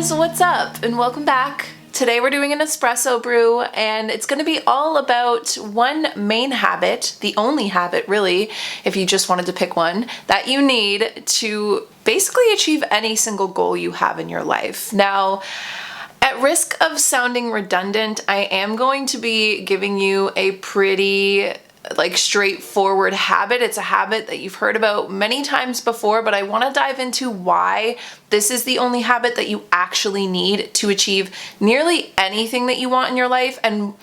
guys, what's up? And welcome back. Today we're doing an espresso brew, and it's going to be all about one main habit, the only habit really, if you just wanted to pick one, that you need to basically achieve any single goal you have in your life. Now, at risk of sounding redundant, I am going to be giving you a pretty straightforward habit. It's a habit that you've heard about many times before, but I want to dive into why this is the only habit that you actually need to achieve nearly anything that you want in your life, and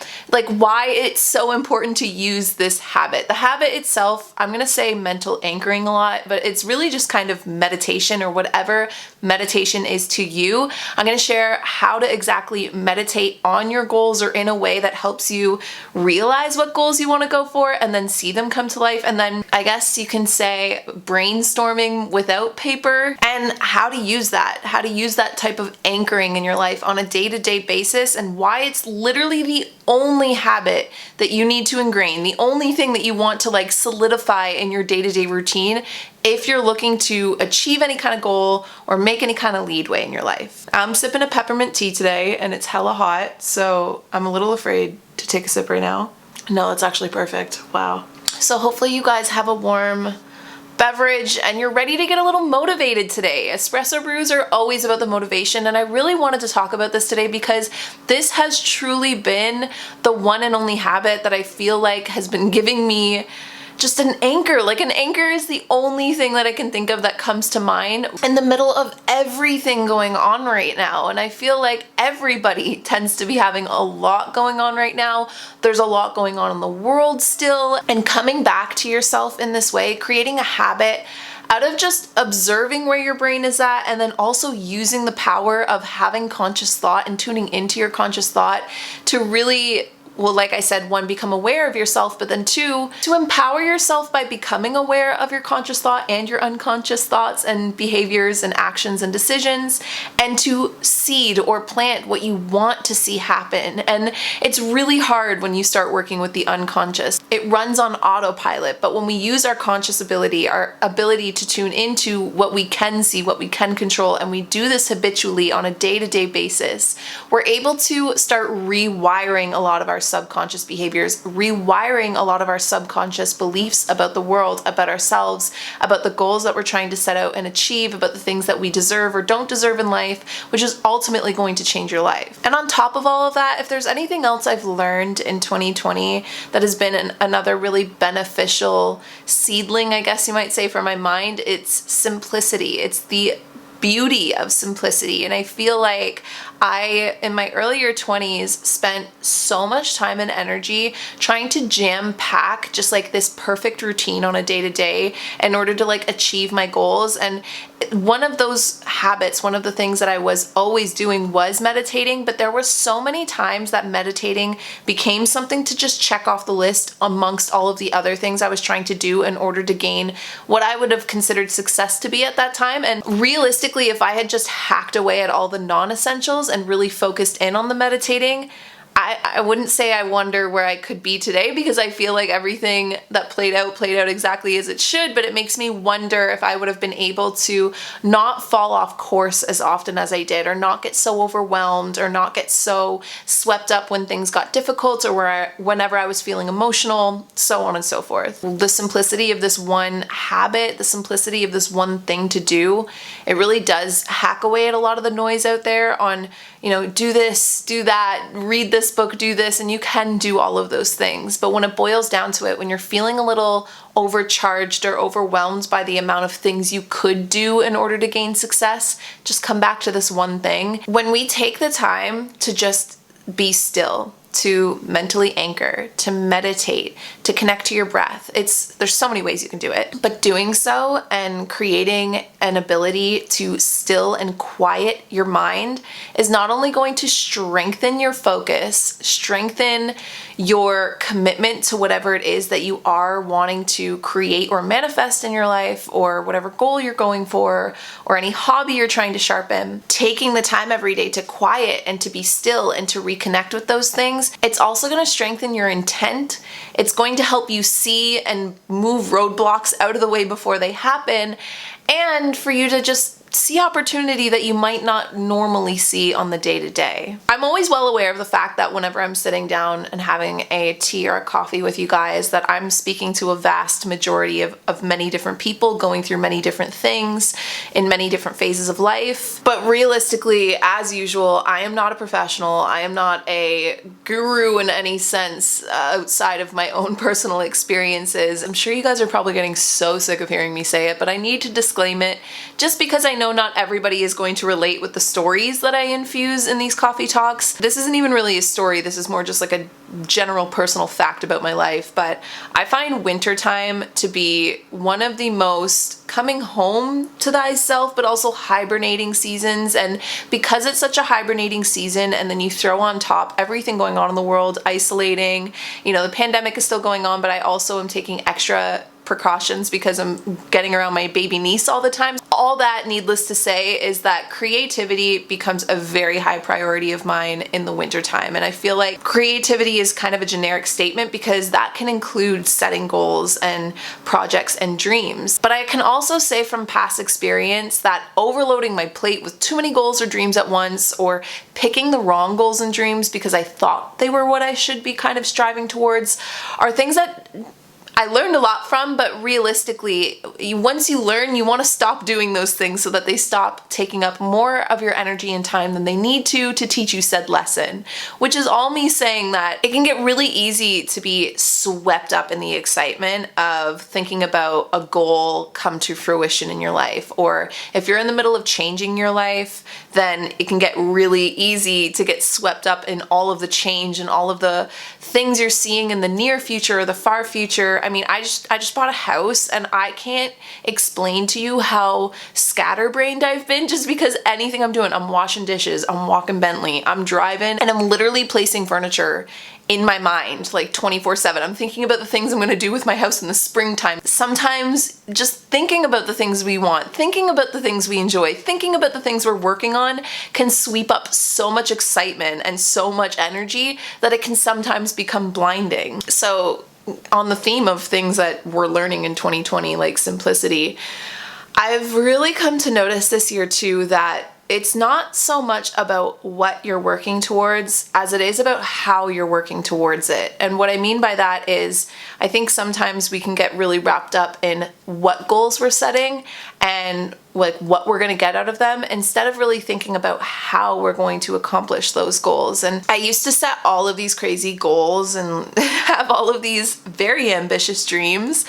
why it's so important to use this habit. The habit itself, I'm going to say mental anchoring a lot, but it's really just kind of meditation, or whatever meditation is to you. I'm going to share how to exactly meditate on your goals, or in a way that helps you realize what goals you want to go for and then see them come to life. And then I guess you can say brainstorming without paper, and how to use that type of anchoring in your life on a day-to-day basis, and why it's literally the only habit that you need to ingrain, the only thing that you want to solidify in your day-to-day routine if you're looking to achieve any kind of goal or make any kind of leadway in your life. I'm sipping a peppermint tea today, and it's hella hot, so I'm a little afraid to take a sip right now. No, it's actually perfect. Wow. So hopefully you guys have a warm beverage and you're ready to get a little motivated today. Espresso brews are always about the motivation, and I really wanted to talk about this today because this has truly been the one and only habit that I feel like has been giving me just an anchor. An anchor is the only thing that I can think of that comes to mind in the middle of everything going on right now. And I feel like everybody tends to be having a lot going on right now. There's a lot going on in the world still, and coming back to yourself in this way, creating a habit out of just observing where your brain is at, and then also using the power of having conscious thought and tuning into your conscious thought to really, well, like I said, one, become aware of yourself, but then two, to empower yourself by becoming aware of your conscious thought and your unconscious thoughts and behaviors and actions and decisions, and to seed or plant what you want to see happen. And it's really hard when you start working with the unconscious. It runs on autopilot, but when we use our conscious ability, our ability to tune into what we can see, what we can control, and we do this habitually on a day-to-day basis, we're able to start rewiring a lot of our subconscious behaviors, rewiring a lot of our subconscious beliefs about the world, about ourselves, about the goals that we're trying to set out and achieve, about the things that we deserve or don't deserve in life, which is ultimately going to change your life. And on top of all of that, if there's anything else I've learned in 2020 that has been another really beneficial seedling, I guess you might say, for my mind, it's simplicity. It's the beauty of simplicity. And I feel like I, in my earlier 20s, spent so much time and energy trying to jam pack just this perfect routine on a day-to-day in order to achieve my goals. And one of those habits, one of the things that I was always doing was meditating, but there were so many times that meditating became something to just check off the list amongst all of the other things I was trying to do in order to gain what I would have considered success to be at that time. And realistically, if I had just hacked away at all the non-essentials and really focused in on the meditating, I wouldn't say I wonder where I could be today, because I feel like everything that played out exactly as it should, but it makes me wonder if I would have been able to not fall off course as often as I did, or not get so overwhelmed, or not get so swept up when things got difficult, or whenever I was feeling emotional, so on and so forth. The simplicity of this one habit, the simplicity of this one thing to do, it really does hack away at a lot of the noise out there on, do this, do that, read this book, do this, and you can do all of those things. But when it boils down to it, when you're feeling a little overcharged or overwhelmed by the amount of things you could do in order to gain success, just come back to this one thing. When we take the time to just be still, to mentally anchor, to meditate, to connect to your breath. There's so many ways you can do it, but doing so and creating an ability to still and quiet your mind is not only going to strengthen your focus, strengthen your commitment to whatever it is that you are wanting to create or manifest in your life, or whatever goal you're going for, or any hobby you're trying to sharpen. Taking the time every day to quiet and to be still and to reconnect with those things, it's also going to strengthen your intent. It's going to help you see and move roadblocks out of the way before they happen, and for you to just see opportunity that you might not normally see on the day-to-day. I'm always well aware of the fact that whenever I'm sitting down and having a tea or a coffee with you guys, that I'm speaking to a vast majority of many different people going through many different things in many different phases of life. But realistically, as usual, I am not a professional. I am not a guru in any sense outside of my own personal experiences. I'm sure you guys are probably getting so sick of hearing me say it, but I need to disclaim it just because I know not everybody is going to relate with the stories that I infuse in these coffee talks. This isn't even really a story, this is more just like a general personal fact about my life, but I find wintertime to be one of the most coming home to thyself, but also hibernating seasons. And because it's such a hibernating season, and then you throw on top everything going on in the world, isolating, you know, the pandemic is still going on, but I also am taking extra precautions because I'm getting around my baby niece all the time. All that, needless to say, is that creativity becomes a very high priority of mine in the wintertime. And I feel like creativity is kind of a generic statement because that can include setting goals and projects and dreams. But I can also say from past experience that overloading my plate with too many goals or dreams at once, or picking the wrong goals and dreams because I thought they were what I should be kind of striving towards, are things that I learned a lot from, but realistically, once you learn, you want to stop doing those things so that they stop taking up more of your energy and time than they need to teach you said lesson. Which is all me saying that it can get really easy to be swept up in the excitement of thinking about a goal come to fruition in your life. Or if you're in the middle of changing your life, then it can get really easy to get swept up in all of the change and all of the things you're seeing in the near future or the far future. I mean, I just bought a house, and I can't explain to you how scatterbrained I've been just because anything I'm doing, I'm washing dishes, I'm walking Bentley, I'm driving, and I'm literally placing furniture in my mind like 24/7. I'm thinking about the things I'm going to do with my house in the springtime. Sometimes just thinking about the things we want, thinking about the things we enjoy, thinking about the things we're working on can sweep up so much excitement and so much energy that it can sometimes become blinding. So on the theme of things that we're learning in 2020, like simplicity, I've really come to notice this year too that it's not so much about what you're working towards as it is about how you're working towards it. And what I mean by that is I think sometimes we can get really wrapped up in what goals we're setting and like what we're going to get out of them instead of really thinking about how we're going to accomplish those goals. And I used to set all of these crazy goals and have all of these very ambitious dreams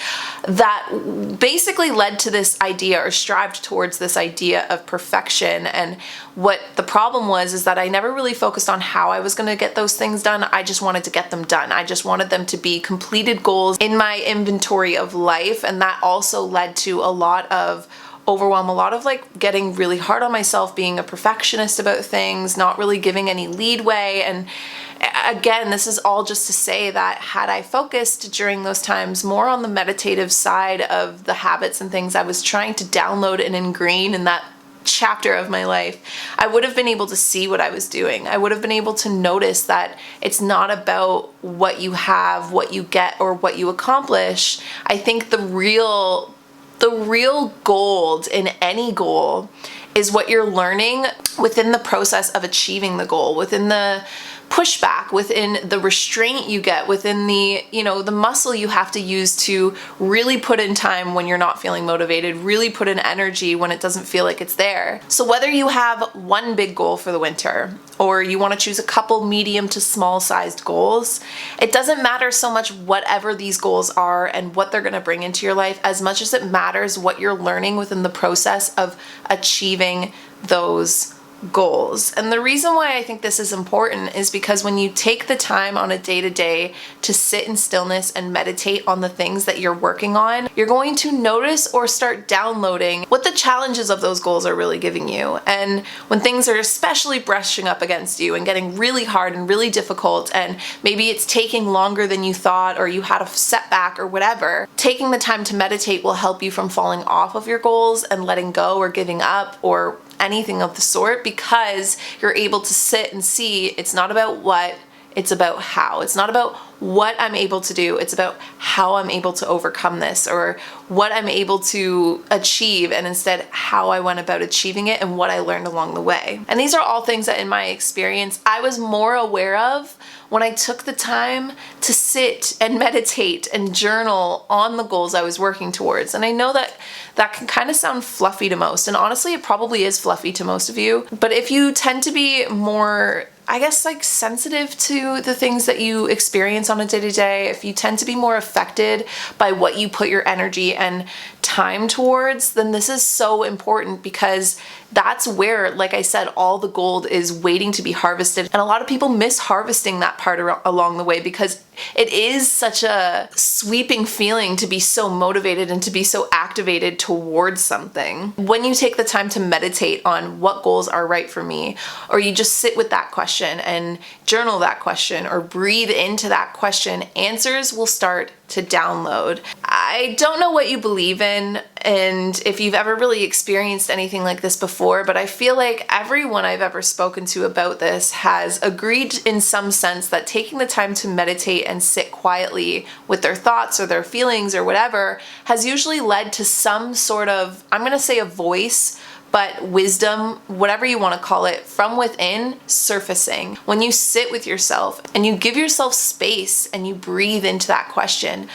that basically led to this idea or strived towards this idea of perfection. And what the problem was is that I never really focused on how I was going to get those things done. I just wanted to get them done. I just wanted them to be completed goals in my inventory of life. And that also led to a lot of overwhelm, a lot of like getting really hard on myself, being a perfectionist about things, not really giving any leadway. And again, this is all just to say that had I focused during those times more on the meditative side of the habits and things I was trying to download and ingrain in that chapter of my life, I would have been able to see what I was doing. I would have been able to notice that it's not about what you have, what you get, or what you accomplish. I think the real gold in any goal is what you're learning within the process of achieving the goal, within the pushback, within the restraint you get, within the, the muscle you have to use to really put in time when you're not feeling motivated, really put in energy when it doesn't feel like it's there. So whether you have one big goal for the winter or you want to choose a couple medium to small sized goals, it doesn't matter so much whatever these goals are and what they're going to bring into your life as much as it matters what you're learning within the process of achieving those goals. And the reason why I think this is important is because when you take the time on a day-to-day to sit in stillness and meditate on the things that you're working on, you're going to notice or start downloading what the challenges of those goals are really giving you. And when things are especially brushing up against you and getting really hard and really difficult, and maybe it's taking longer than you thought or you had a setback or whatever, taking the time to meditate will help you from falling off of your goals and letting go or giving up or anything of the sort, because you're able to sit and see it's not about what, it's about how. It's not about what I'm able to do. It's about how I'm able to overcome this, or what I'm able to achieve, and instead how I went about achieving it and what I learned along the way. And these are all things that in my experience I was more aware of when I took the time to sit and meditate and journal on the goals I was working towards. And I know that that can kind of sound fluffy to most, and honestly it probably is fluffy to most of you, but if you tend to be more, I guess, like sensitive to the things that you experience on a day-to-day, if you tend to be more affected by what you put your energy and time towards, then this is so important, because that's where, like I said, all the gold is waiting to be harvested. And a lot of people miss harvesting that part along the way, because it is such a sweeping feeling to be so motivated and to be so activated towards something. When you take the time to meditate on what goals are right for me, or you just sit with that question and journal that question, or breathe into that question, answers will start to download. I don't know what you believe in and if you've ever really experienced anything like this before, but I feel like everyone I've ever spoken to about this has agreed in some sense that taking the time to meditate and sit quietly with their thoughts or their feelings or whatever has usually led to some sort of, I'm gonna say a voice, but wisdom, whatever you want to call it, from within surfacing. When you sit with yourself and you give yourself space and you breathe into that question,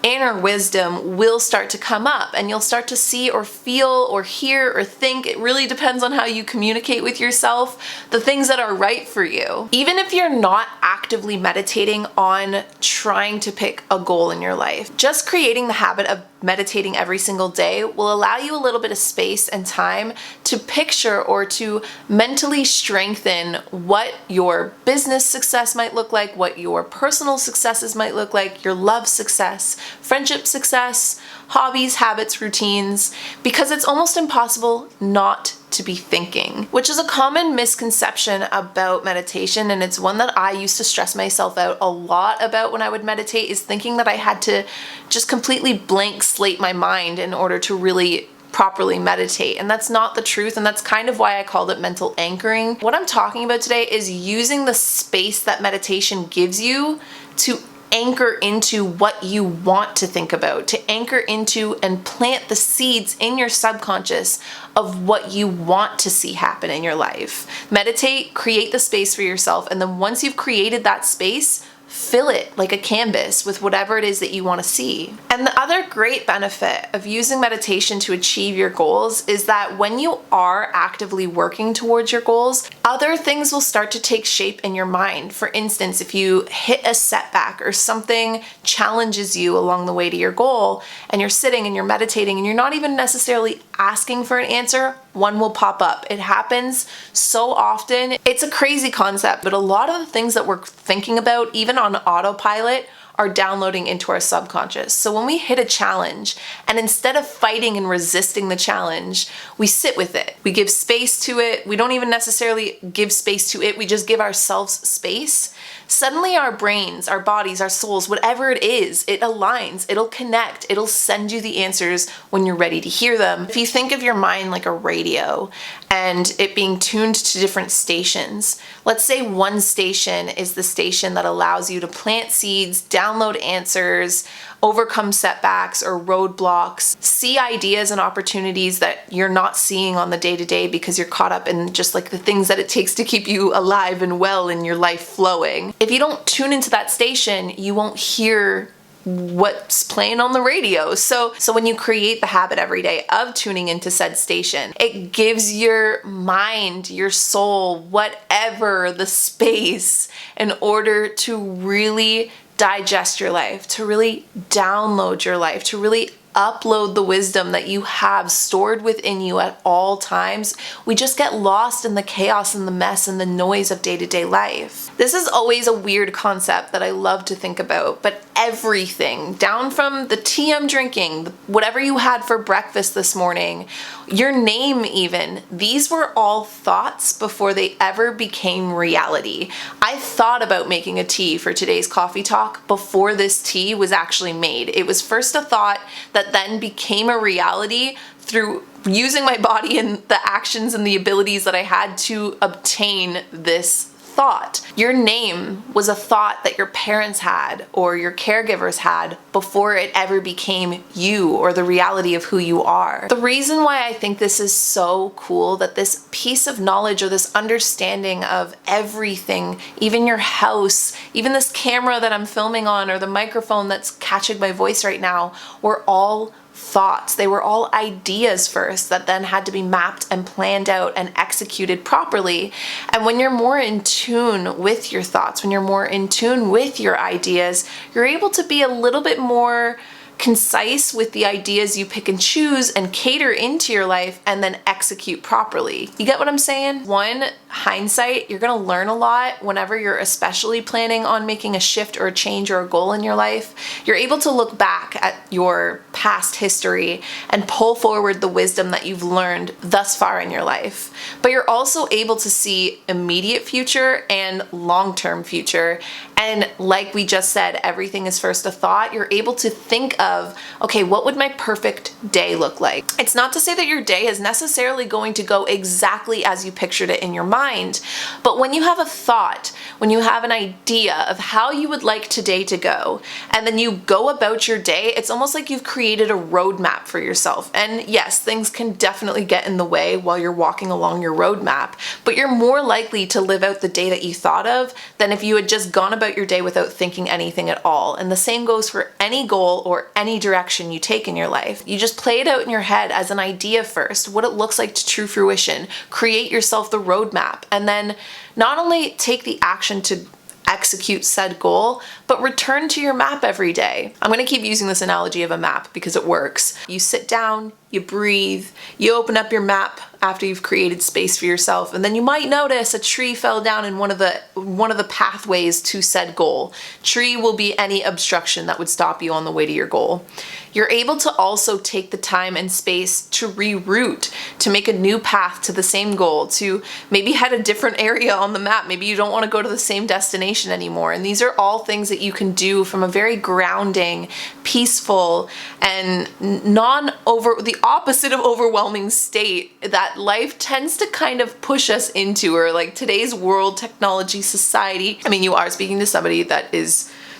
inner wisdom will start to come up, and you'll start to see or feel or hear or think. It really depends on how you communicate with yourself, the things that are right for you. Even if you're not actively meditating on trying to pick a goal in your life, just creating the habit of meditating every single day will allow you a little bit of space and time to picture or to mentally strengthen what your business success might look like, what your personal successes might look like, your love success, friendship success, hobbies, habits, routines, because it's almost impossible not to be thinking, which is a common misconception about meditation. And it's one that I used to stress myself out a lot about when I would meditate, is thinking that I had to just completely blank slate my mind in order to really properly meditate. And that's not the truth. And that's kind of why I called it mental anchoring. What I'm talking about today is using the space that meditation gives you to anchor into what you want to think about, to anchor into and plant the seeds in your subconscious of what you want to see happen in your life. Meditate, create the space for yourself, and then once you've created that space, fill it like a canvas with whatever it is that you want to see. And the other great benefit of using meditation to achieve your goals is that when you are actively working towards your goals, other things will start to take shape in your mind. For instance, if you hit a setback or something challenges you along the way to your goal, and you're sitting and you're meditating and you're not even necessarily asking for an answer, one will pop up. It happens so often. It's a crazy concept, but a lot of the things that we're thinking about, even on autopilot, are downloading into our subconscious. So when we hit a challenge, and instead of fighting and resisting the challenge, we sit with it. We give space to it. We don't even necessarily give space to it. We just give ourselves space. Suddenly our brains, our bodies, our souls, whatever it is, it aligns, it'll connect, it'll send you the answers when you're ready to hear them. If you think of your mind like a radio and it being tuned to different stations, let's say one station is the station that allows you to plant seeds, download answers, overcome setbacks or roadblocks, see ideas and opportunities that you're not seeing on the day-to-day because you're caught up in just like the things that it takes to keep you alive and well in your life flowing. If you don't tune into that station, you won't hear what's playing on the radio. So when you create the habit every day of tuning into said station, it gives your mind, your soul, whatever, the space in order to really digest your life, to really download your life, to really upload the wisdom that you have stored within you at all times. We just get lost in the chaos and the mess and the noise of day-to-day life. This is always a weird concept that I love to think about, but everything, down from the tea I'm drinking, whatever you had for breakfast this morning, your name even, these were all thoughts before they ever became reality. I thought about making a tea for today's coffee talk before this tea was actually made. It was first a thought that then became a reality through using my body and the actions and the abilities that I had to obtain this thought. Your name was a thought that your parents had or your caregivers had before it ever became you or the reality of who you are. The reason why I think this is so cool, that this piece of knowledge or this understanding of everything, even your house, even this camera that I'm filming on or the microphone that's catching my voice right now, were all thoughts. They were all ideas first that then had to be mapped and planned out and executed properly. And when you're more in tune with your thoughts, when you're more in tune with your ideas, you're able to be a little bit more concise with the ideas you pick and choose and cater into your life and then execute properly. You get what I'm saying? One, hindsight, you're gonna learn a lot whenever you're especially planning on making a shift or a change or a goal in your life. You're able to look back at your past history and pull forward the wisdom that you've learned thus far in your life. But you're also able to see immediate future and long-term future. And like we just said, everything is first a thought. You're able to think of, okay, what would my perfect day look like? It's not to say that your day is necessarily going to go exactly as you pictured it in your mind, but when you have a thought, when you have an idea of how you would like today to go, and then you go about your day, it's almost like you've created a roadmap for yourself. And yes, things can definitely get in the way while you're walking along your roadmap, but you're more likely to live out the day that you thought of than if you had just gone about your day without thinking anything at all. And the same goes for any goal or any direction you take in your life. You just play it out in your head as an idea first, what it looks like to true fruition, create yourself the roadmap, and then not only take the action to execute said goal, but return to your map every day. I'm gonna keep using this analogy of a map because it works. You sit down, you breathe, you open up your map after you've created space for yourself, and then you might notice a tree fell down in one of the pathways to said goal. Tree will be any obstruction that would stop you on the way to your goal. You're able to also take the time and space to reroute, to make a new path to the same goal, to maybe head a different area on the map. Maybe you don't want to go to the same destination anymore. And these are all things that you can do from a very grounding, peaceful, and the opposite of overwhelming state that life tends to kind of push us into, or like today's world, technology, society. I mean, you are speaking to somebody that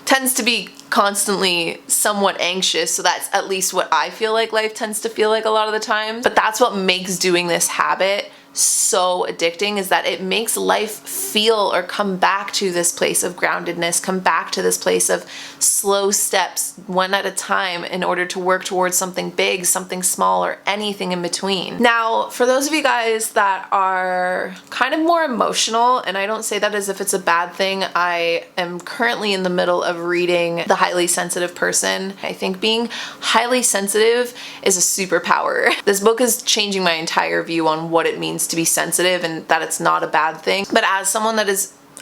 tends to be constantly somewhat anxious, so that's at least what I feel like life tends to feel like a lot of the time. But that's what makes doing this habit so addicting, is that it makes life feel or come back to this place of groundedness, come back to this place of slow steps, one at a time, in order to work towards something big, something small, or anything in between. Now, for those of you guys that are kind of more emotional, and I don't say that as if it's a bad thing, I am currently in the middle of reading The Highly Sensitive Person. I think being highly sensitive is a superpower. This book is changing my entire view on what it means to be sensitive, and that it's not a bad thing. But as someone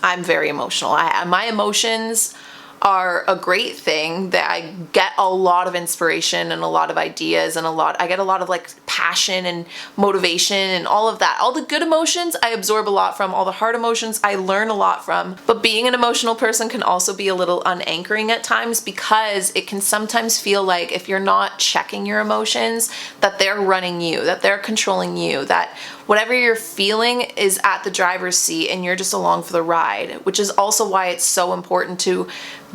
I'm very emotional. My emotions are a great thing, that I get a lot of inspiration and a lot of ideas and I get a lot of like passion and motivation and all of that. All the good emotions I absorb a lot from, all the hard emotions I learn a lot from. But being an emotional person can also be a little unanchoring at times, because it can sometimes feel like if you're not checking your emotions, that they're running you, that they're controlling you, that whatever you're feeling is at the driver's seat and you're just along for the ride, which is also why it's so important to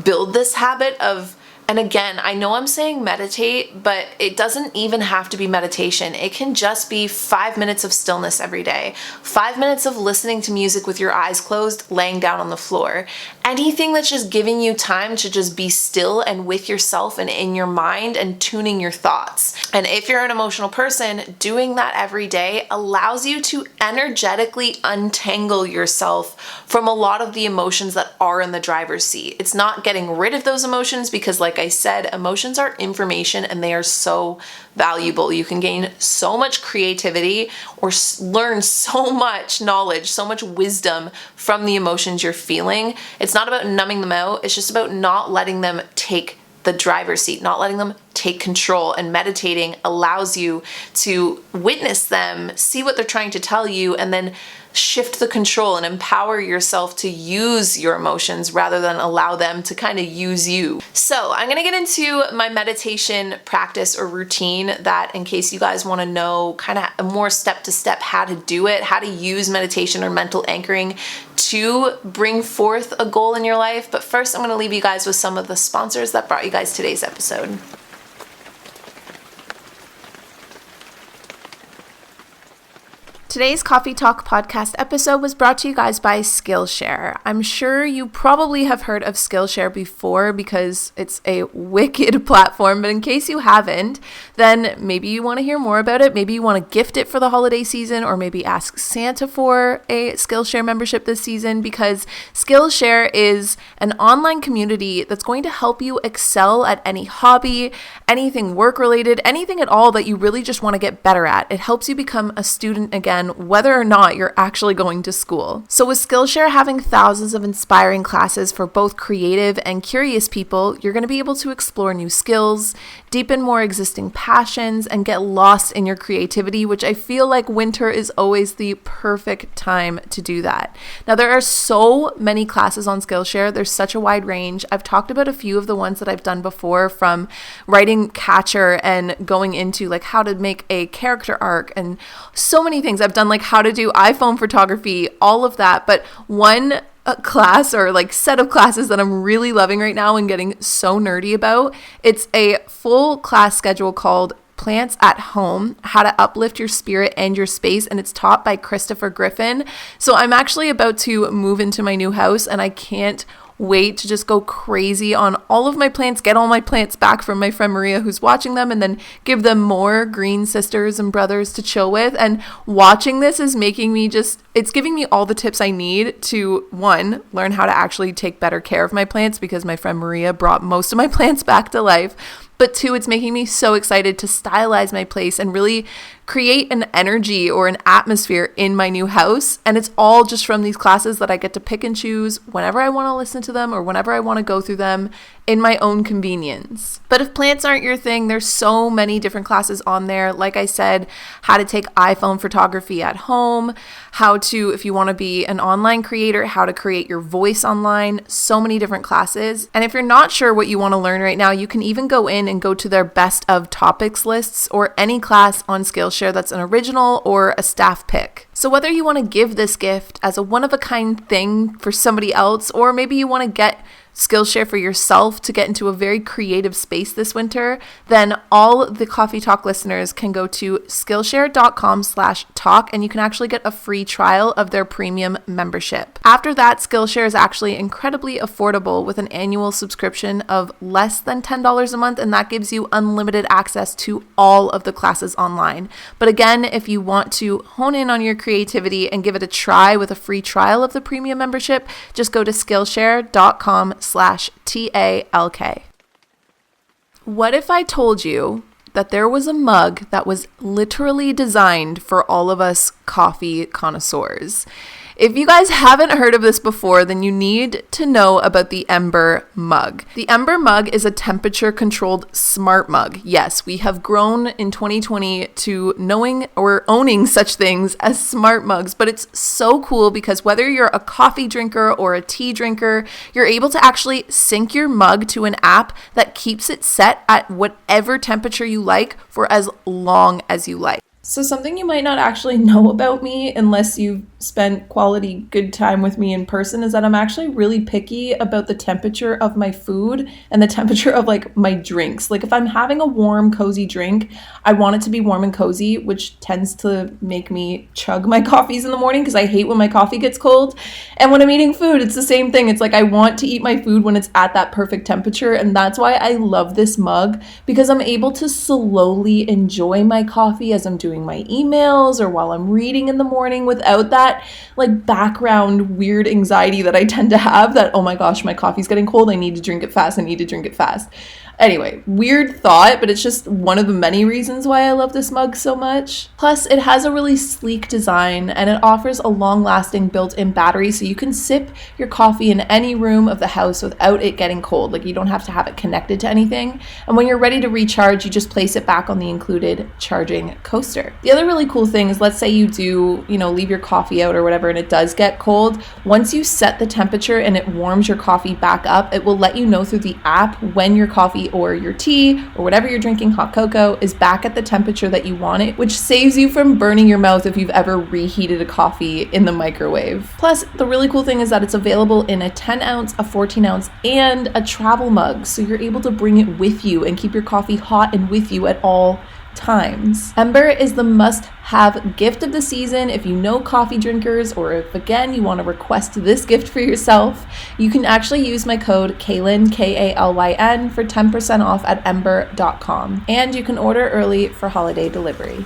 build this habit of, and again, I know I'm saying meditate, but it doesn't even have to be meditation. It can just be 5 minutes of stillness every day, 5 minutes of listening to music with your eyes closed, laying down on the floor. Anything that's just giving you time to just be still and with yourself and in your mind and tuning your thoughts. And if you're an emotional person, doing that every day allows you to energetically untangle yourself from a lot of the emotions that are in the driver's seat. It's not getting rid of those emotions, because like I said, emotions are information and they are so valuable. You can gain so much creativity or learn so much knowledge, so much wisdom from the emotions you're feeling. It's not about numbing them out. It's just about not letting them take the driver's seat, not letting them take control. And meditating allows you to witness them, see what they're trying to tell you, and then shift the control and empower yourself to use your emotions rather than allow them to kind of use you. So I'm going to get into my meditation practice or routine that, in case you guys want to know kind of a more step-to-step how to do it, how to use meditation or mental anchoring to bring forth a goal in your life. But first, I'm going to leave you guys with some of the sponsors that brought you guys today's episode. Today's Coffee Talk podcast episode was brought to you guys by Skillshare. I'm sure you probably have heard of Skillshare before because it's a wicked platform, but in case you haven't, then maybe you want to hear more about it. Maybe you want to gift it for the holiday season, or maybe ask Santa for a Skillshare membership this season, because Skillshare is an online community that's going to help you excel at any hobby, anything work-related, anything at all that you really just want to get better at. It helps you become a student again, whether or not you're actually going to school. So with Skillshare having thousands of inspiring classes for both creative and curious people, you're going to be able to explore new skills, deepen more existing passions, and get lost in your creativity, which I feel like winter is always the perfect time to do that. Now, there are so many classes on Skillshare. There's such a wide range. I've talked about a few of the ones that I've done before, from writing Catcher and going into like how to make a character arc and so many things. I've done like how to do iPhone photography, all of that. But one class or like set of classes that I'm really loving right now and getting so nerdy about, it's a full class schedule called Plants at Home, How to Uplift Your Spirit and Your Space, and it's taught by Christopher Griffin. So I'm actually about to move into my new house and I can't wait to just go crazy on all of my plants, get all my plants back from my friend Maria who's watching them, and then give them more green sisters and brothers to chill with. And watching this is making me it's giving me all the tips I need to, one, learn how to actually take better care of my plants, because my friend Maria brought most of my plants back to life. But two, it's making me so excited to stylize my place and really create an energy or an atmosphere in my new house. And it's all just from these classes that I get to pick and choose whenever I want to listen to them or whenever I want to go through them in my own convenience. But if plants aren't your thing, there's so many different classes on there. Like I said, how to take iPhone photography at home, how to, if you want to be an online creator, how to create your voice online, so many different classes. And if you're not sure what you want to learn right now, you can even go in and go to their best of topics lists or any class on Skillshare that's an original or a staff pick. So whether you want to give this gift as a one-of-a-kind thing for somebody else, or maybe you want to get Skillshare for yourself to get into a very creative space this winter, then all the Coffee Talk listeners can go to Skillshare.com/talk and you can actually get a free trial of their premium membership. After that, Skillshare is actually incredibly affordable with an annual subscription of less than $10 a month, and that gives you unlimited access to all of the classes online. But again, if you want to hone in on your creativity and give it a try with a free trial of the premium membership, just go to Skillshare.com/TALK. What if I told you that there was a mug that was literally designed for all of us coffee connoisseurs? If you guys haven't heard of this before, then you need to know about the Ember mug. The Ember mug is a temperature-controlled smart mug. Yes, we have grown in 2020 to knowing or owning such things as smart mugs, but it's so cool because whether you're a coffee drinker or a tea drinker, you're able to actually sync your mug to an app that keeps it set at whatever temperature you like for as long as you like. So something you might not actually know about me unless you've spent quality good time with me in person is that I'm actually really picky about the temperature of my food and the temperature of like my drinks. Like if I'm having a warm, cozy drink, I want it to be warm and cozy, which tends to make me chug my coffees in the morning because I hate when my coffee gets cold. And when I'm eating food, it's the same thing. It's like I want to eat my food when it's at that perfect temperature. And that's why I love this mug, because I'm able to slowly enjoy my coffee as I'm doing my emails or while I'm reading in the morning without that like background weird anxiety that I tend to have that, oh my gosh, my coffee's getting cold. I need to drink it fast. Anyway, weird thought, but it's just one of the many reasons why I love this mug so much. Plus, it has a really sleek design and it offers a long-lasting built-in battery so you can sip your coffee in any room of the house without it getting cold. Like, you don't have to have it connected to anything. And when you're ready to recharge, you just place it back on the included charging coaster. The other really cool thing is, let's say you do, leave your coffee out or whatever and it does get cold. Once you set the temperature and it warms your coffee back up, it will let you know through the app when your coffee or your tea or whatever you're drinking, hot cocoa, is back at the temperature that you want it, which saves you from burning your mouth if you've ever reheated a coffee in the microwave. Plus, the really cool thing is that it's available in a 10 ounce, a 14 ounce, and a travel mug, so you're able to bring it with you and keep your coffee hot and with you at all times. Ember is the must-have gift of the season if you know coffee drinkers, or if again you want to request this gift for yourself. You can actually use my code Kalyn, Kalyn, for 10% off at ember.com, and you can order early for holiday delivery.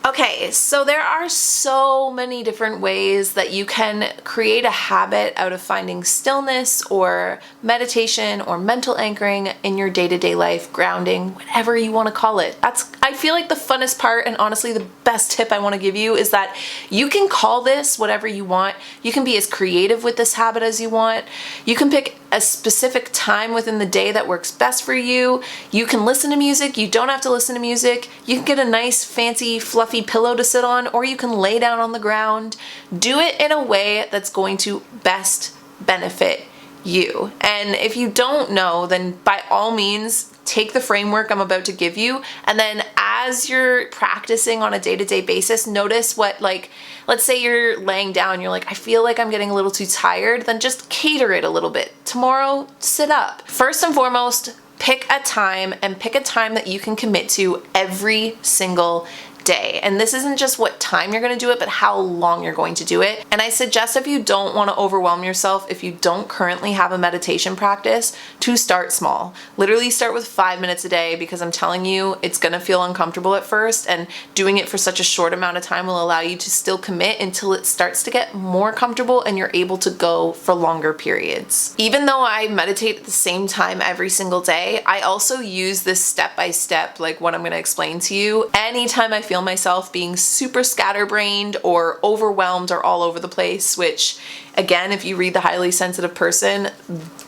Okay, so there are so many different ways that you can create a habit out of finding stillness or meditation or mental anchoring in your day-to-day life, grounding, whatever you want to call it. I feel like the funnest part, and honestly the best tip I want to give you, is that you can call this whatever you want. You can be as creative with this habit as you want. You can pick a specific time within the day that works best for you. You can listen to music. You don't have to listen to music. You can get a nice, fancy, fluffy pillow to sit on, or you can lay down on the ground. Do it in a way that's going to best benefit you. And if you don't know, then by all means, take the framework I'm about to give you, and then as you're practicing on a day-to-day basis, notice what, let's say you're laying down, you're like, I feel like I'm getting a little too tired, then just cater it a little bit. Tomorrow, sit up. First and foremost, pick a time, and pick a time that you can commit to every single day. And this isn't just what time you're going to do it, but how long you're going to do it. And I suggest, if you don't want to overwhelm yourself, if you don't currently have a meditation practice, to start small. Literally start with 5 minutes a day, because I'm telling you, it's going to feel uncomfortable at first, and doing it for such a short amount of time will allow you to still commit until it starts to get more comfortable and you're able to go for longer periods. Even though I meditate at the same time every single day, I also use this step-by-step, like what I'm going to explain to you, anytime I feel myself being super scatterbrained or overwhelmed or all over the place, which again, if you read The Highly Sensitive Person,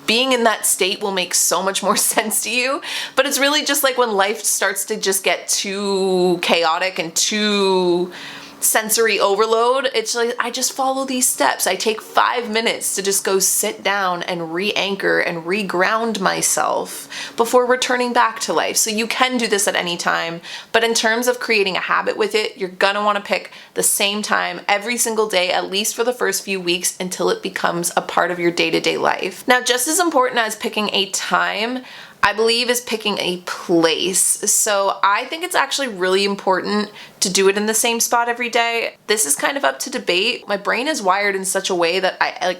being in that state will make so much more sense to you. But it's really just like when life starts to just get too chaotic and too sensory overload, it's like I just follow these steps. I take 5 minutes to just go sit down and re-anchor and re-ground myself before returning back to life. So you can do this at any time, but in terms of creating a habit with it, you're gonna want to pick the same time every single day, at least for the first few weeks, until it becomes a part of your day-to-day life. Now, just as important as picking a time, I believe, is picking a place. So I think it's actually really important to do it in the same spot every day. This is kind of up to debate. My brain is wired in such a way that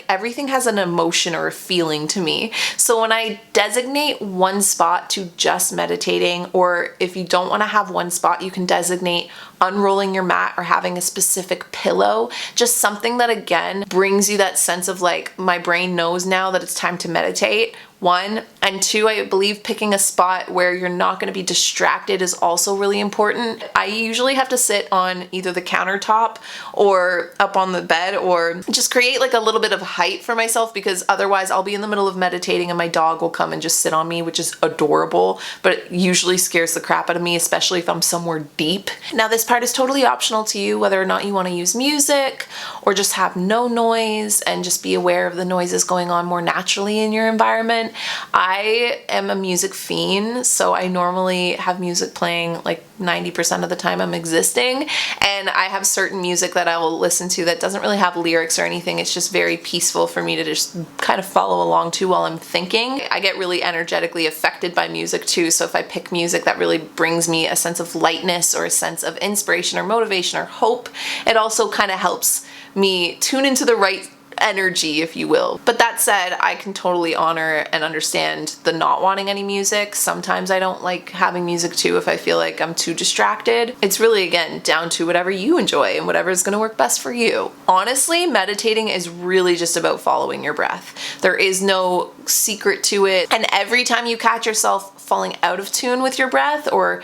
everything has an emotion or a feeling to me. So when I designate one spot to just meditating, or if you don't want to have one spot, you can designate unrolling your mat or having a specific pillow, just something that again brings you that sense of like, my brain knows now that it's time to meditate. 1, and 2, I believe picking a spot where you're not going to be distracted is also really important. I usually have to sit on either the countertop or up on the bed, or just create like a little bit of height for myself, because otherwise I'll be in the middle of meditating and my dog will come and just sit on me, which is adorable, but it usually scares the crap out of me, especially if I'm somewhere deep. Now, this part is totally optional to you, whether or not you want to use music or just have no noise and just be aware of the noises going on more naturally in your environment. I am a music fiend, so I normally have music playing like 90% of the time I'm existing, and I have certain music that I will listen to that doesn't really have lyrics or anything. It's just very peaceful for me to just kind of follow along to while I'm thinking. I get really energetically affected by music too, so if I pick music that really brings me a sense of lightness or a sense of inspiration or motivation or hope, it also kind of helps me tune into the right energy, if you will. But that said, I can totally honor and understand the not wanting any music. Sometimes I don't like having music too if I feel like I'm too distracted. It's really, again, down to whatever you enjoy and whatever is going to work best for you. Honestly, meditating is really just about following your breath. There is no secret to it. And every time you catch yourself falling out of tune with your breath, or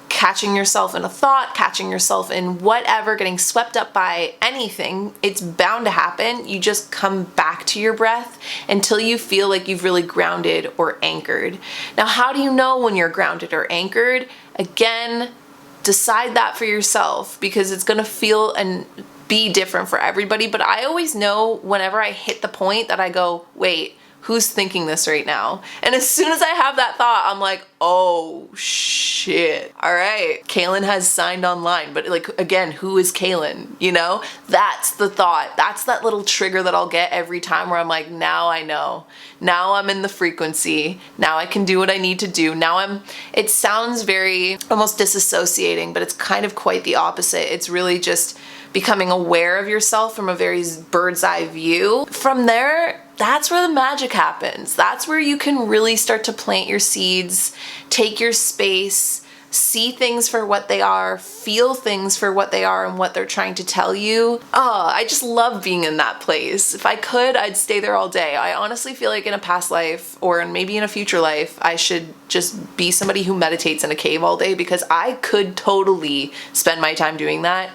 catching yourself in a thought, catching yourself in whatever, getting swept up by anything, it's bound to happen. You just come back to your breath until you feel like you've really grounded or anchored. Now, how do you know when you're grounded or anchored? Again, decide that for yourself, because it's going to feel and be different for everybody. But I always know whenever I hit the point that I go, wait, who's thinking this right now? And as soon as I have that thought, I'm like, oh shit. All right, Kaylin has signed online, but like, again, who is Kaylin? You know, that's the thought. That's that little trigger that I'll get every time where I'm like, now I know. Now I'm in the frequency. Now I can do what I need to do. It sounds very almost disassociating, but it's kind of quite the opposite. It's really just becoming aware of yourself from a very bird's eye view. From there, that's where the magic happens. That's where you can really start to plant your seeds, take your space, see things for what they are, feel things for what they are and what they're trying to tell you. Oh, I just love being in that place. If I could, I'd stay there all day. I honestly feel like in a past life, or maybe in a future life, I should just be somebody who meditates in a cave all day, because I could totally spend my time doing that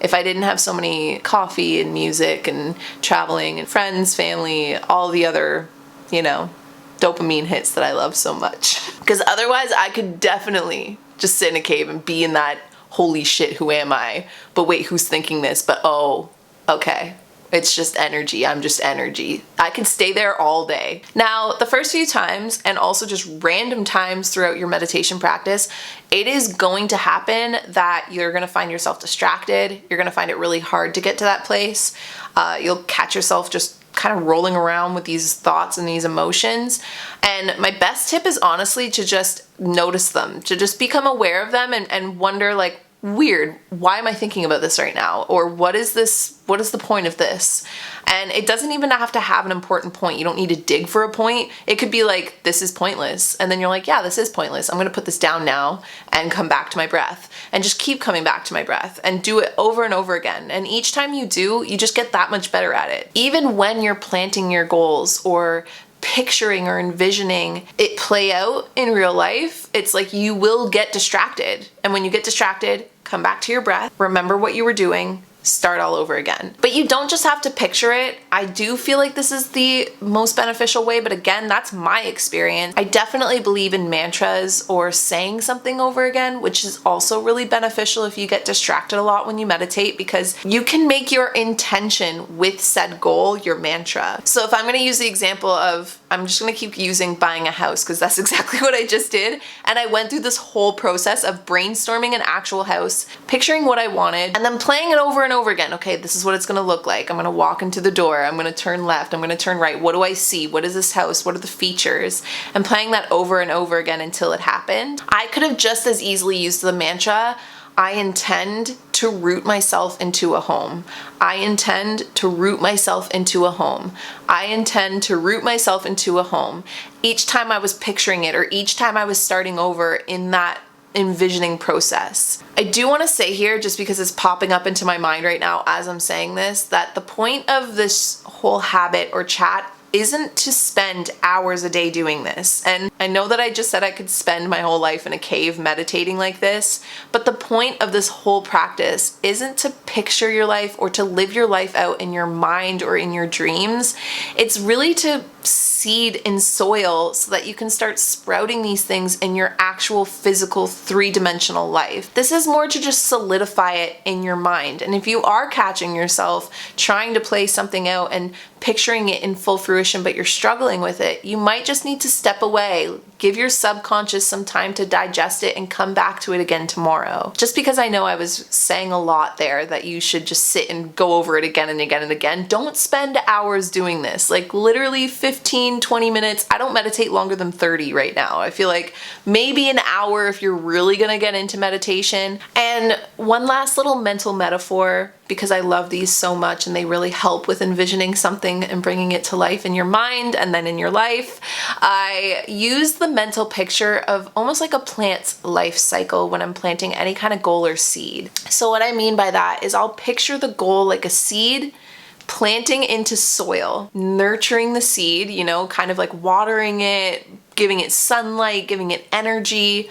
if I didn't have so many coffee and music and traveling and friends, family, all the other, dopamine hits that I love so much. Because otherwise I could definitely just sit in a cave and be in that, holy shit, who am I? But wait, who's thinking this? But oh, okay. It's just energy. I'm just energy. I can stay there all day. Now, the first few times, and also just random times throughout your meditation practice, it is going to happen that you're going to find yourself distracted. You're going to find it really hard to get to that place. You'll catch yourself just kind of rolling around with these thoughts and these emotions. And my best tip is honestly to just notice them, to just become aware of them and wonder, like, weird, why am I thinking about this right now? Or what is this? What is the point of this? And it doesn't even have to have an important point. You don't need to dig for a point. It could be like, this is pointless. And then you're like, yeah, this is pointless. I'm going to put this down now and come back to my breath, and just keep coming back to my breath and do it over and over again. And each time you do, you just get that much better at it. Even when you're planting your goals or picturing or envisioning it play out in real life, it's like you will get distracted. And when you get distracted, come back to your breath, remember what you were doing, start all over again. But you don't just have to picture it. I do feel like this is the most beneficial way, but again, that's my experience. I definitely believe in mantras or saying something over again, which is also really beneficial if you get distracted a lot when you meditate, because you can make your intention with said goal your mantra. So if I'm going to use the example of, I'm just going to keep using buying a house, because that's exactly what I just did. And I went through this whole process of brainstorming an actual house, picturing what I wanted, and then playing it over and over again. Okay, this is what it's going to look like. I'm going to walk into the door. I'm going to turn left. I'm going to turn right. What do I see? What is this house? What are the features? And playing that over and over again until it happened. I could have just as easily used the mantra, I intend to root myself into a home. I intend to root myself into a home. I intend to root myself into a home. Each time I was picturing it, or each time I was starting over in that envisioning process. I do want to say here, just because it's popping up into my mind right now as I'm saying this, that the point of this whole habit or chat isn't to spend hours a day doing this. And I know that I just said I could spend my whole life in a cave meditating like this, but the point of this whole practice isn't to picture your life or to live your life out in your mind or in your dreams. It's really to seed in soil so that you can start sprouting these things in your actual physical 3-dimensional life. This is more to just solidify it in your mind. And if you are catching yourself trying to play something out and picturing it in full fruition, but you're struggling with it, you might just need to step away, give your subconscious some time to digest it, and come back to it again tomorrow. Just because I know I was saying a lot there that you should just sit and go over it again and again and again, don't spend hours doing this. Like literally 15, 20 minutes. I don't meditate longer than 30 right now. I feel like maybe an hour if you're really gonna get into meditation. And one last little mental metaphor because I love these so much and they really help with envisioning something and bringing it to life in your mind and then in your life. I use the mental picture of almost like a plant's life cycle when I'm planting any kind of goal or seed. So what I mean by that is I'll picture the goal like a seed planting into soil, nurturing the seed, you know, kind of like watering it, giving it sunlight, giving it energy.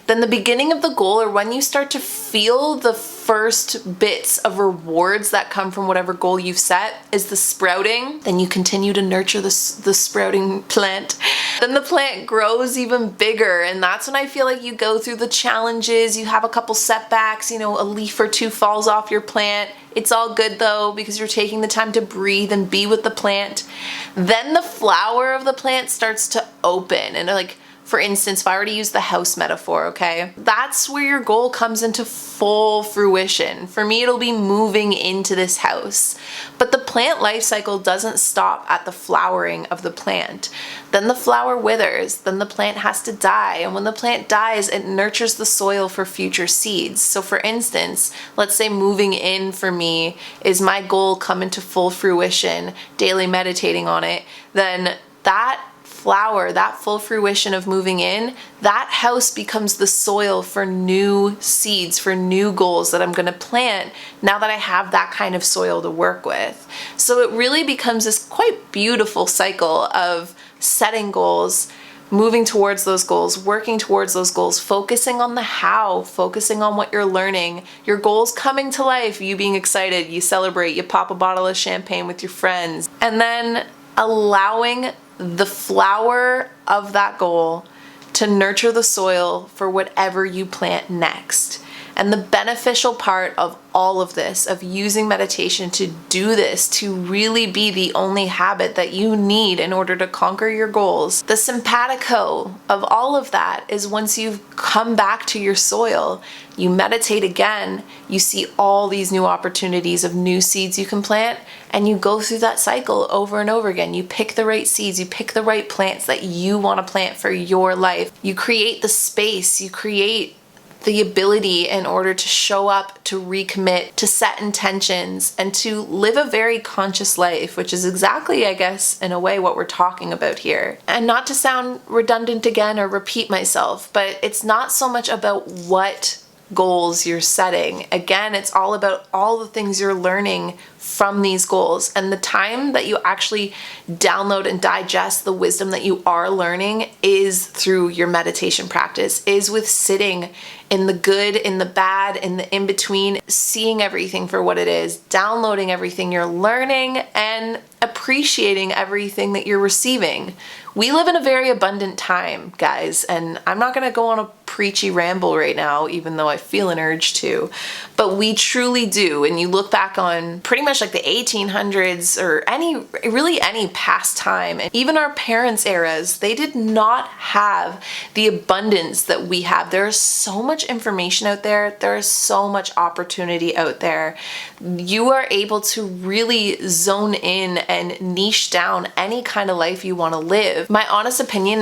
Then the beginning of the goal, or when you start to feel the first bits of rewards that come from whatever goal you've set, is the sprouting. Then you continue to nurture the sprouting plant. Then the plant grows even bigger, and that's when I feel like you go through the challenges, you have a couple setbacks, you know, a leaf or two falls off your plant. It's all good though, because you're taking the time to breathe and be with the plant. Then the flower of the plant starts to open, and like, for instance, if I were to use the house metaphor, okay, that's where your goal comes into full fruition. For me, it'll be moving into this house. But the plant life cycle doesn't stop at the flowering of the plant. Then the flower withers, then the plant has to die. And when the plant dies, it nurtures the soil for future seeds. So for instance, let's say moving in for me is my goal come into full fruition, daily meditating on it, then that flower, that full fruition of moving in, that house becomes the soil for new seeds, for new goals that I'm going to plant now that I have that kind of soil to work with. So it really becomes this quite beautiful cycle of setting goals, moving towards those goals, working towards those goals, focusing on the how, focusing on what you're learning, your goals coming to life, you being excited, you celebrate, you pop a bottle of champagne with your friends, and then allowing the flower of that goal to nurture the soil for whatever you plant next. And the beneficial part of all of this, of using meditation to do this, to really be the only habit that you need in order to conquer your goals, the simpatico of all of that is once you've come back to your soil, you meditate again, you see all these new opportunities of new seeds you can plant, and you go through that cycle over and over again. You pick the right seeds, you pick the right plants that you want to plant for your life. You create the space, you create the ability in order to show up, to recommit, to set intentions, and to live a very conscious life, which is exactly, I guess, in a way what we're talking about here. And not to sound redundant again or repeat myself, but it's not so much about what goals you're setting. Again, it's all about all the things you're learning from these goals, and the time that you actually download and digest the wisdom that you are learning is through your meditation practice, is with sitting in the good, in the bad, in the in-between, seeing everything for what it is, downloading everything you're learning, and appreciating everything that you're receiving. We live in a very abundant time, guys, and I'm not going to go on a preachy ramble right now, even though I feel an urge to, but we truly do. And you look back on pretty much like the 1800s or any past time, and even our parents' eras, they did not have the abundance that we have. There is so much information out there. There is so much opportunity out there. You are able to really zone in and niche down any kind of life you want to live. My honest opinion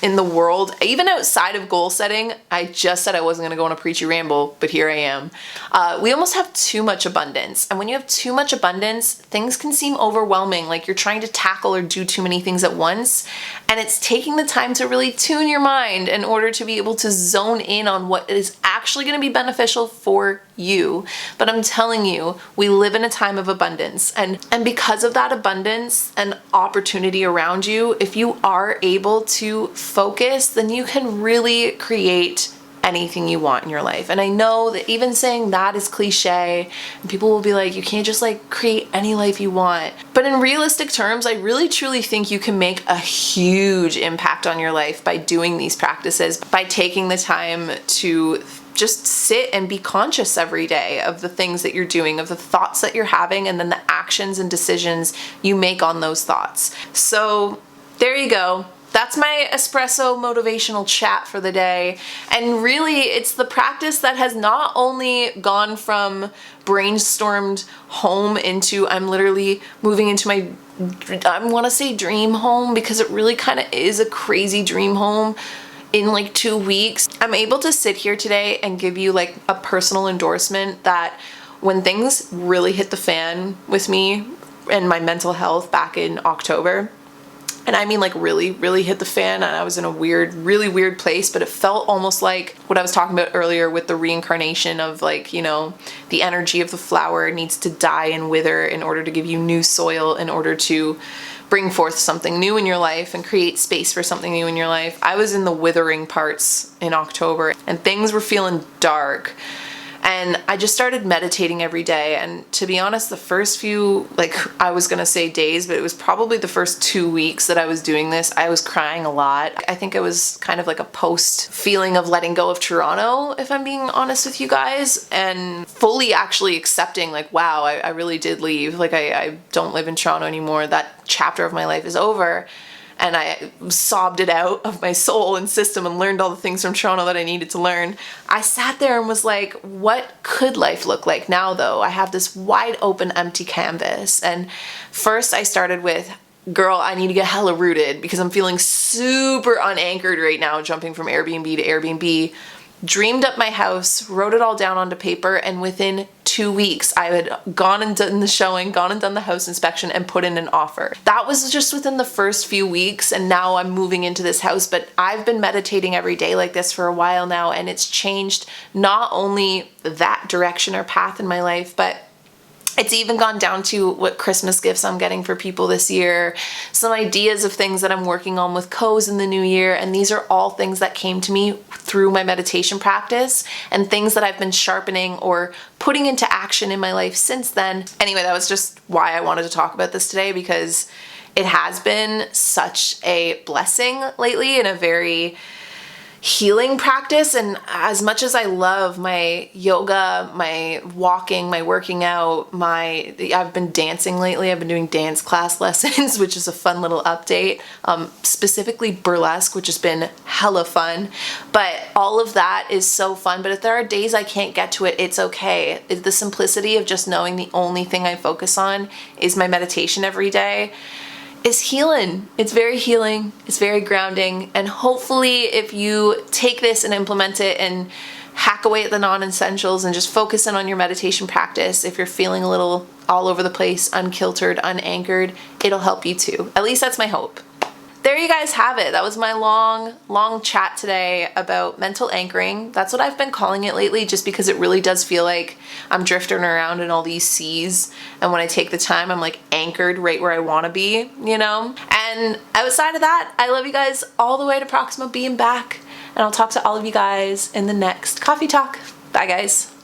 in the world, even outside of goal setting, I just said I wasn't going to go on a preachy ramble, but here I am. We almost have too much abundance. And when you have too much abundance, things can seem overwhelming, like you're trying to tackle or do too many things at once. And it's taking the time to really tune your mind in order to be able to zone in on what is actually going to be beneficial for you. But I'm telling you, we live in a time of abundance. And because of that abundance and opportunity around you, if you are able to focus, then you can really create anything you want in your life. And I know that even saying that is cliche, and people will be like, you can't just like create any life you want. But in realistic terms, I really truly think you can make a huge impact on your life by doing these practices, by taking the time to just sit and be conscious every day of the things that you're doing, of the thoughts that you're having, and then the actions and decisions you make on those thoughts. So there you go. That's my espresso motivational chat for the day. And really, it's the practice that has not only gone from brainstormed home into I'm literally moving into my, I want to say dream home, because it really kind of is a crazy dream home. In like 2 weeks, I'm able to sit here today and give you like a personal endorsement that when things really hit the fan with me and my mental health back in October, and I mean like really, really hit the fan, and I was in a really weird place, but it felt almost like what I was talking about earlier with the reincarnation of like, you know, the energy of the flower needs to die and wither in order to give you new soil, in order to bring forth something new in your life and create space for something new in your life. I was in the withering parts in October, and things were feeling dark. And I just started meditating every day. And to be honest, the first few, like I was gonna say days, but it was probably the first 2 weeks that I was doing this, I was crying a lot. I think it was kind of like a post feeling of letting go of Toronto, if I'm being honest with you guys, and fully actually accepting like, wow, I really did leave. Like I don't live in Toronto anymore. That chapter of my life is over. And I sobbed it out of my soul and system and learned all the things from Toronto that I needed to learn. I sat there and was like, what could life look like now though? I have this wide open empty canvas. And first I started with, girl, I need to get hella rooted because I'm feeling super unanchored right now, jumping from Airbnb to Airbnb. Dreamed up my house, wrote it all down onto paper, and within 2 weeks I had gone and done the showing, gone and done the house inspection, and put in an offer. That was just within the first few weeks, and now I'm moving into this house. But I've been meditating every day like this for a while now, and it's changed not only that direction or path in my life, but it's even gone down to what Christmas gifts I'm getting for people this year, some ideas of things that I'm working on with Koze in the new year, and these are all things that came to me through my meditation practice and things that I've been sharpening or putting into action in my life since then. Anyway, that was just why I wanted to talk about this today, because it has been such a blessing lately and a very healing practice. And as much as I love my yoga, my walking, my working out, I've been dancing lately. I've been doing dance class lessons, which is a fun little update, specifically burlesque, which has been hella fun. But all of that is so fun. But if there are days I can't get to it, it's okay. The simplicity of just knowing the only thing I focus on is my meditation every day is healing. It's very healing. It's very grounding. And hopefully if you take this and implement it and hack away at the non-essentials and just focus in on your meditation practice, if you're feeling a little all over the place, unkiltered, unanchored, it'll help you too. At least that's my hope. There you guys have it. That was my long chat today about mental anchoring. That's what I've been calling it lately, just because it really does feel like I'm drifting around in all these seas. And when I take the time, I'm like anchored right where I want to be, you know? And outside of that, I love you guys all the way to Proxima being back. And I'll talk to all of you guys in the next coffee talk. Bye guys.